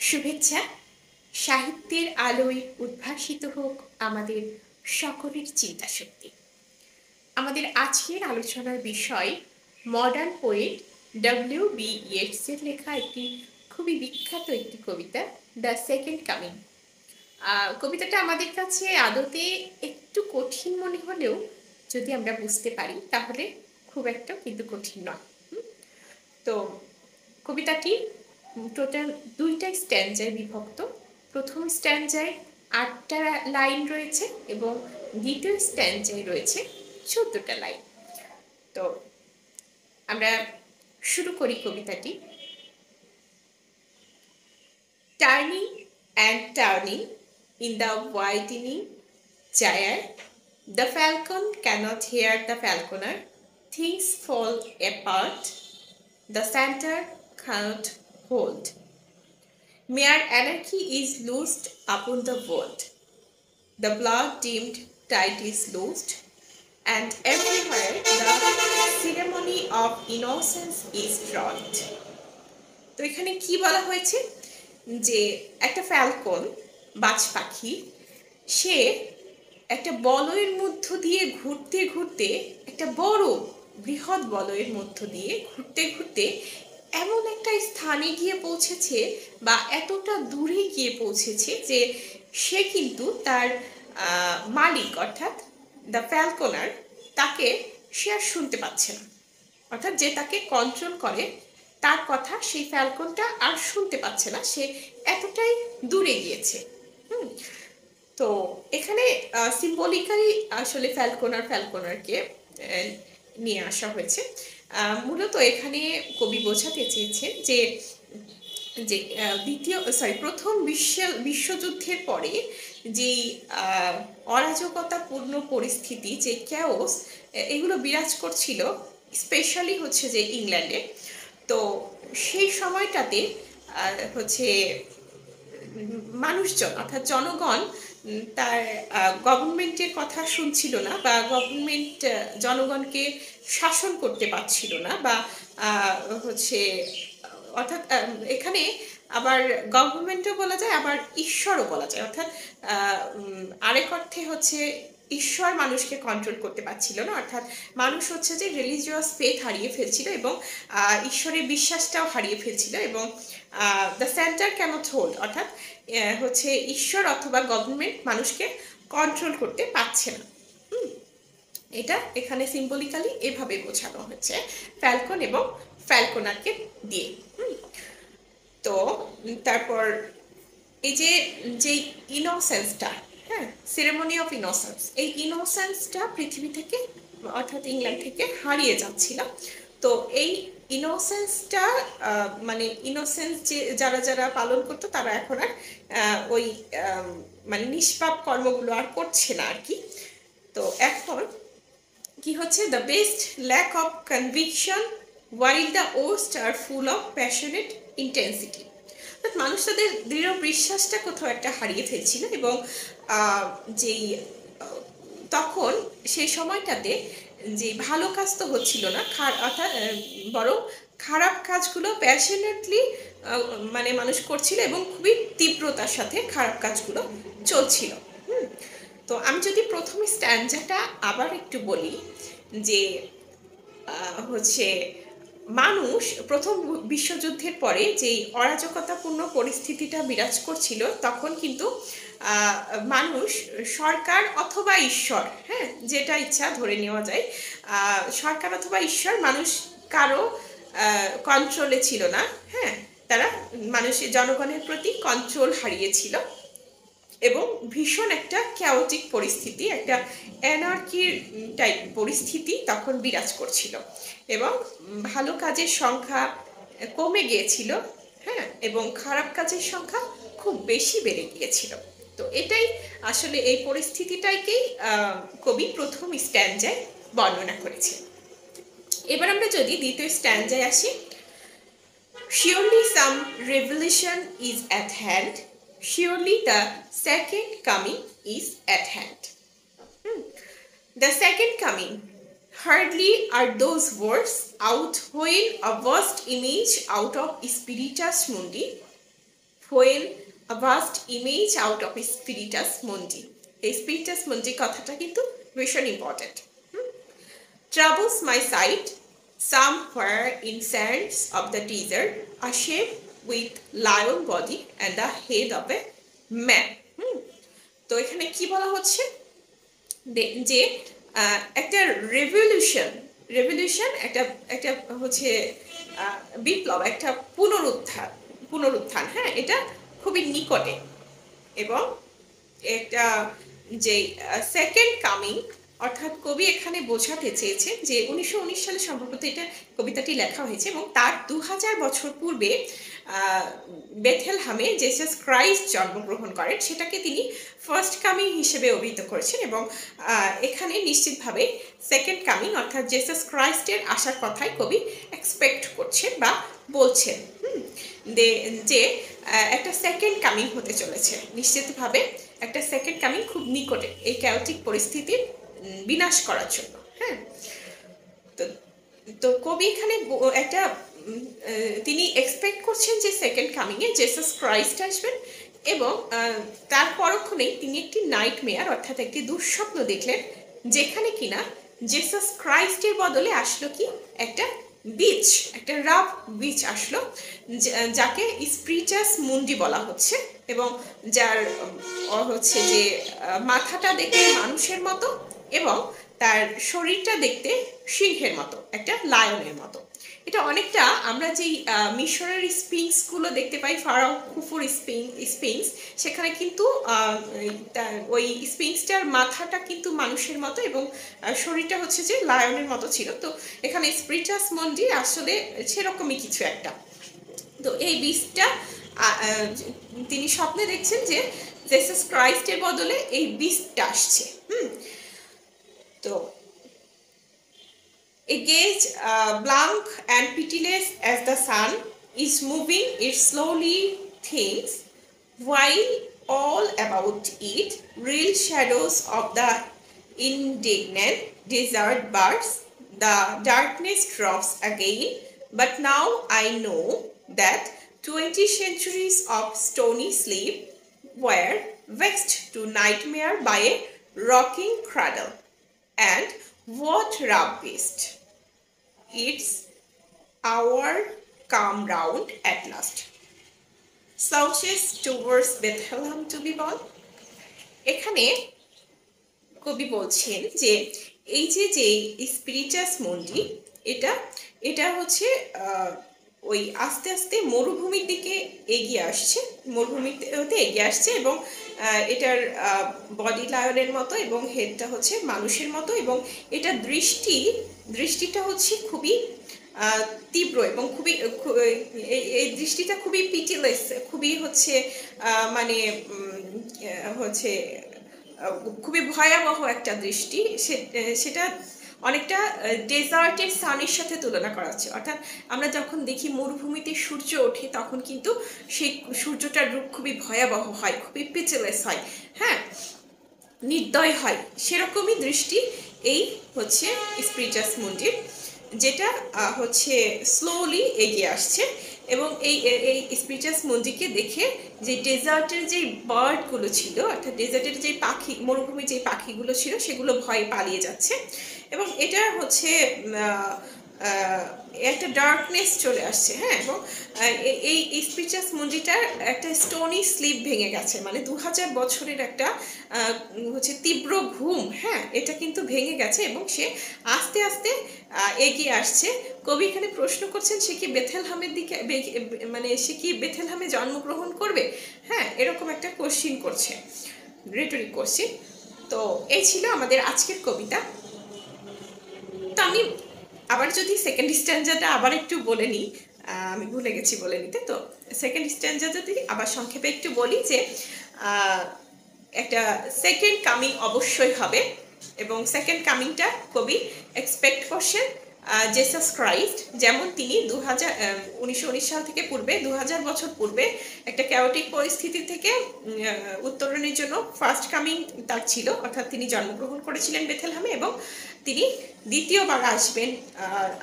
শুভেচ্ছা। সাহিত্যের আলোয় উদ্ভাসিত হোক আমাদের সকলের চিন্তাশক্তি। আমাদের আজকের আলোচনার বিষয় মডার্ন পোয়েট ডব্লিউ.বি. ইয়েটসের লেখা একটি খুবই বিখ্যাত একটি কবিতা, দ্য সেকেন্ড কামিং। কবিতাটা আমাদের কাছে আদতে একটু কঠিন মনে হলেও যদি আমরা বুঝতে পারি তাহলে খুব একটা কিন্তু কঠিন নয়। তো কবিতাটি টোটাল 2টা স্ট্যান্জায় বিভক্ত। প্রথম স্ট্যান্জায় 8টা লাইন রয়েছে এবং দ্বিতীয় স্ট্যান্জায় রয়েছে 14টা লাইন। তো আমরা শুরু করি কবিতাটি। Turning and turning in the widening gyre, the falcon cannot hear the falconer. Things fall apart, the center cannot hold. Mere anarchy is loosed upon the world. The blood-dimmed tide is loosed, and everywhere the ceremony of innocence is wrought. তো এখানে কি বলা হয়েছে যে একটা Falcon বাজ পাখি, সে একটা বলয়ের মধ্য দিয়ে ঘুরতে ঘুরতে, একটা বড় বৃহৎ বলয়ের মধ্য দিয়ে ঘুরতে ঘুরতে এমন একটা স্থানে গিয়ে পৌঁছেছে বা এতটা দূরে গিয়ে পৌঁছেছে যে সে কিন্তু তার মালিক অর্থাৎ দ্য ফ্যালকনার তাকে সে আর শুনতে পাচ্ছে না। অর্থাৎ যে তাকে কন্ট্রোল করে তার কথা সেই ফ্যালকনটা আর শুনতে পাচ্ছে না, সে এতটাই দূরে গিয়েছে। তো এখানে সিম্বলিক্যালি আসলে ফ্যালকনারকে নিয়ে আসা হয়েছে। মূলত এখানে কবি বোঝাতে চেয়েছেন যে যে প্রথম বিশ্বযুদ্ধের পরে যেই অরাজকতাপূর্ণ পরিস্থিতি, যে ক্যাওস, এগুলো বিরাজ করছিল স্পেশালি হচ্ছে যে ইংল্যান্ডে। তো সেই সময়টাতে হচ্ছে মানুষজন অর্থাৎ জনগণ তার গভর্নমেন্টের কথা শুনছিল না, বা গভর্নমেন্ট জনগণকে শাসন করতে পারছিল না, বা হচ্ছে অর্থাৎ এখানে আবার গভর্নমেন্টও বলা যায়, আবার ঈশ্বরও বলা যায়। অর্থাৎ আরেক অর্থে হচ্ছে ঈশ্বর মানুষকে কন্ট্রোল করতে পারছিল না, অর্থাৎ মানুষ হচ্ছে যে রিলিজিয়াস ফেথ হারিয়ে ফেলছিল এবং ঈশ্বরের বিশ্বাসটাও হারিয়ে ফেলছিল, এবং দ্য সেন্টার ক্যানট হোল্ড অর্থাৎ হচ্ছে ঈশ্বর অথবা গভর্নমেন্ট মানুষকে কন্ট্রোল করতে পারছে না। এটা এখানে সিম্বলিক্যালি এভাবে বোঝানো হচ্ছে ফ্যালকন এবং ফ্যালকনারকে দিয়ে। তো তারপর এই যে ইনোসেন্সটা, হ্যাঁ, সেরেমনি অফ ইনোসেন্স, এই ইনোসেন্সটা পৃথিবী থেকে অর্থাৎ ইংল্যান্ড থেকে হারিয়ে যাচ্ছিল। তো এই ইনোসেন্সটা মানে ইনোসেন্স যে যারা পালন করতো তারা এখন আর ওই মানে নিষ্পাপ কর্মগুলো আর করছে না আর কি। তো এখন কি হচ্ছে, the best lack of conviction while the worst are full of passionate intensity. মানুষ তাদের দৃঢ় বিশ্বাসটা কোথাও একটা হারিয়ে ফেলছিল, এবং যেই তখন সেই সময়টাতে যে ভালো কাজ তো হচ্ছিল না, অর্থাৎ বরং খারাপ কাজগুলো প্যাশনেটলি মানে মানুষ করছিল এবং খুবই তীব্রতার সাথে খারাপ কাজগুলো চলছিল। তো আমি যদি প্রথম স্ট্যান্ডাটা আবার একটু বলি, যে হচ্ছে মানুষ প্রথম বিশ্বযুদ্ধের পরে যেই অরাজকতাপূর্ণ পরিস্থিতিটা বিরাজ করছিল, তখন কিন্তু মানুষ সরকার অথবা ঈশ্বর, হ্যাঁ, যেটা ইচ্ছা ধরে নেওয়া যায়, সরকার অথবা ঈশ্বর মানুষ কারো কন্ট্রোলে ছিল না। হ্যাঁ, তারা মানুষের জনগণের প্রতি কন্ট্রোল হারিয়েছিল এবং ভীষণ একটা ক্যাওটিক পরিস্থিতি, একটা অ্যানার্কির টাইপ পরিস্থিতি তখন বিরাজ করছিল, এবং ভালো কাজের সংখ্যা কমে গিয়েছিল, হ্যাঁ, এবং খারাপ কাজের সংখ্যা খুব বেশি বেড়ে গিয়েছিল। তো এটাই আসলে এই পরিস্থিতিটাকেই কবি প্রথম স্ট্যান্ডায় বর্ণনা করেছে। এবার আমরা যদি দ্বিতীয় স্ট্যান্ডায় আসি, surely some revelation is at hand, surely the second coming is at hand. The second coming, hardly are those words out when a vast image out of spiritus mundi when a vast image out of spiritus mundi. এই spiritus mundi কথাটা কিন্তু ভীষণ important. Troubles my sight somewhere in sands of the desert, a shape with lion body and the head of a man. তো এখানে কি বলা হচ্ছে যে একটা রেভলিউশন একটা হচ্ছে বিপ্লব, একটা পুনরুত্থান, হ্যাঁ, এটা খুবই নিকটে, এবং একটা যে সেকেন্ড কামিং, অর্থাৎ কবি এখানে বোঝাতে চেয়েছেন যে 1919 সালে সম্ভবত এটা কবিতাটি লেখা হয়েছে, এবং তার 2000 বছর পূর্বে বেথেলহামে জেসাস ক্রাইস্ট জন্মগ্রহণ করেন, সেটাকে তিনি ফার্স্ট কামিং হিসেবে অভিহিত করেছেন, এবং এখানে নিশ্চিতভাবে সেকেন্ড কামিং অর্থাৎ জেসাস ক্রাইস্টের আসার কথাই কবি এক্সপেক্ট করছেন বা বলছেন, যে একটা সেকেন্ড কামিং হতে চলেছে, নিশ্চিতভাবে একটা সেকেন্ড কামিং খুব নিকটে এই ক্যাওটিক পরিস্থিতির বিনাশ করার জন্য। হ্যাঁ, তো কবি এখানে একটা তিনি এক্সপেক্ট করছেন যে সেকেন্ড কামিংয়ে জেসাস ক্রাইস্ট আসবেন, এবং তার পরক্ষণেই তিনি একটি নাইট মেয়ার অর্থাৎ একটি দুঃস্বপ্ন দেখলেন, যেখানে কিনা জেসাস ক্রাইস্টের বদলে আসলো কি একটা বীচ, একটা রাফ বীচ আসলো, যাকে স্পিরিটাস মুন্ডি বলা হচ্ছে, এবং যার হচ্ছে যে মাথাটা দেখতে মানুষের মতো এবং তার শরীরটা দেখতে সিংহের মতো, একটা লায়নের মতো। এটা অনেকটা আমরা যেই মিশরের স্পিংসগুলো দেখতে পাই, ফারাও খুফুর স্পিংস, সেখানে কিন্তু ওই স্পিংসটার মাথাটা কিন্তু মানুষের মতো এবং শরীরটা হচ্ছে যে লায়নের মতো ছিল। তো এখানে স্পিরিটাস মুন্ডি আসলে সেরকমই কিছু একটা। তো এই বীজটা তিনি স্বপ্নে দেখছেন যে জেসাস ক্রাইস্টের বদলে এই বীজটা আসছে। তো a gaze blank and pitiless as the sun is moving its slowly things, while all about it real shadows of the indignant desert birds. The darkness drops again, but now I know that 20 centuries of stony sleep were vexed to nightmare by a rocking cradle, and what rough beast! It's our come round at last. Slouches towards Bethlehem to be born. এখানে কবি বলছেন যে এই যে স্পিরিটাস মুন্ডি, এটা হচ্ছে ওই আস্তে আস্তে মরুভূমির দিকে এগিয়ে আসছে, এবং এটার বডি লায়নের মতো এবং হেডটা হচ্ছে মানুষের মতো, এবং এটা দৃষ্টিটা হচ্ছে খুবই তীব্র এবং এই দৃষ্টিটা খুবই পিটিলেস, খুবই হচ্ছে মানে হচ্ছে খুবই ভয়াবহ একটা দৃষ্টি। সেটা অনেকটা ডেজার্টের সানের সাথে তুলনা করা হচ্ছে, অর্থাৎ আমরা যখন দেখি মরুভূমিতে সূর্য ওঠে তখন কিন্তু সেই সূর্যটার রূপ খুবই ভয়াবহ হয়, খুবই পিচলেস হয়, হ্যাঁ, নির্দয় হয়, সেরকমই দৃষ্টি এই হচ্ছে স্পিরিটাস মুন্ডির, যেটা হচ্ছে স্লোলি এগিয়ে আসছে, এবং এই স্পিরিটাস মুন্ডিকে দেখে যে ডেজার্টের যে বার্ডগুলো ছিল, অর্থাৎ ডেজার্টের যে পাখি, মরুভূমির যে পাখিগুলো ছিল, সেগুলো ভয়ে পালিয়ে যাচ্ছে, এবং এটা হচ্ছে একটা ডার্কনেস চলে আসছে। হ্যাঁ, এবং এই স্পিরিটাস মুন্ডিটার একটা স্টোনি স্লিপ ভেঙে গেছে, মানে 2000 বছরের একটা হচ্ছে তীব্র ঘুম, হ্যাঁ, এটা কিন্তু ভেঙে গেছে, এবং সে আস্তে আস্তে এগিয়ে আসছে। কবি এখানে প্রশ্ন করছেন সে কি বেথেলহামের দিকে, মানে সে কি বেথেলহামে জন্মগ্রহণ করবে, হ্যাঁ, এরকম একটা কোশ্চিন করছে, রেটরিক কোশ্চিন। তো এই ছিল আমাদের আজকের কবিতা। তো আমি আবার যদি সেকেন্ড স্ট্যান্জাটা আবার একটু বলে নিই, আমি ভুলে গেছি বলে নিতে। তো সেকেন্ড স্ট্যান্জা যদি আবার সংক্ষেপে একটু বলি, যে একটা সেকেন্ড কামিং অবশ্যই হবে, এবং সেকেন্ড কামিংটা কবি এক্সপেক্ট করছেন জেসাস ক্রাইস্ট, যেমন তিনি 1919 সাল থেকে পূর্বে 2000 বছর পূর্বে একটা ক্যাওটিক পরিস্থিতি থেকে উত্তরণের জন্য ফার্স্ট কামিং তার ছিল, অর্থাৎ তিনি জন্মগ্রহণ করেছিলেন বেথেলহামে, এবং তিনি দ্বিতীয়বার আসবেন,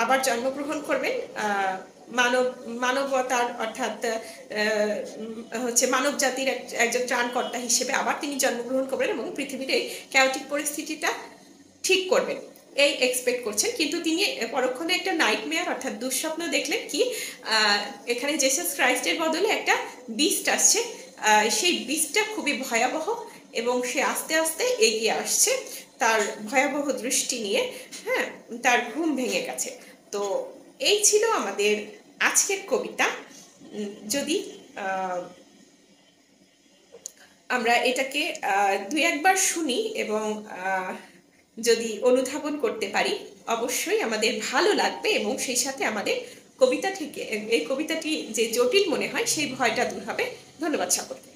আবার জন্মগ্রহণ করবেন মানব মানবতার অর্থাৎ হচ্ছে মানব জাতির একজন ত্রাণকর্তা হিসেবে আবার তিনি জন্মগ্রহণ করবেন এবং পৃথিবীর এই ক্যাওটিক পরিস্থিতিটা ঠিক করবেন এই এক্সপেক্ট করছেন। কিন্তু তিনি পরক্ষণে একটা নাইটমেয়ার অর্থাৎ দুঃস্বপ্ন দেখলেন কি এখানে জেসাস ক্রাইস্টের বদলে একটা বিস্ট আসছে, সেই বিস্টটা খুবই ভয়াবহ এবং সে আস্তে আস্তে এগিয়ে আসছে তার ভয়াবহ দৃষ্টি নিয়ে। হ্যাঁ, তার ঘুম ভেঙে গেছে। তো এই ছিল আমাদের আজকের কবিতা। যদি আমরা এটাকে দুই একবার শুনি এবং যদি অনুধাবন করতে পারি অবশ্যই আমাদের ভালো লাগবে এবং সেই সাথে আমাদের কবিতা থেকে এই কবিতাটি যে জটিল মনে হয় সেই ভয়টা দূর হবে। ধন্যবাদ সকলকে।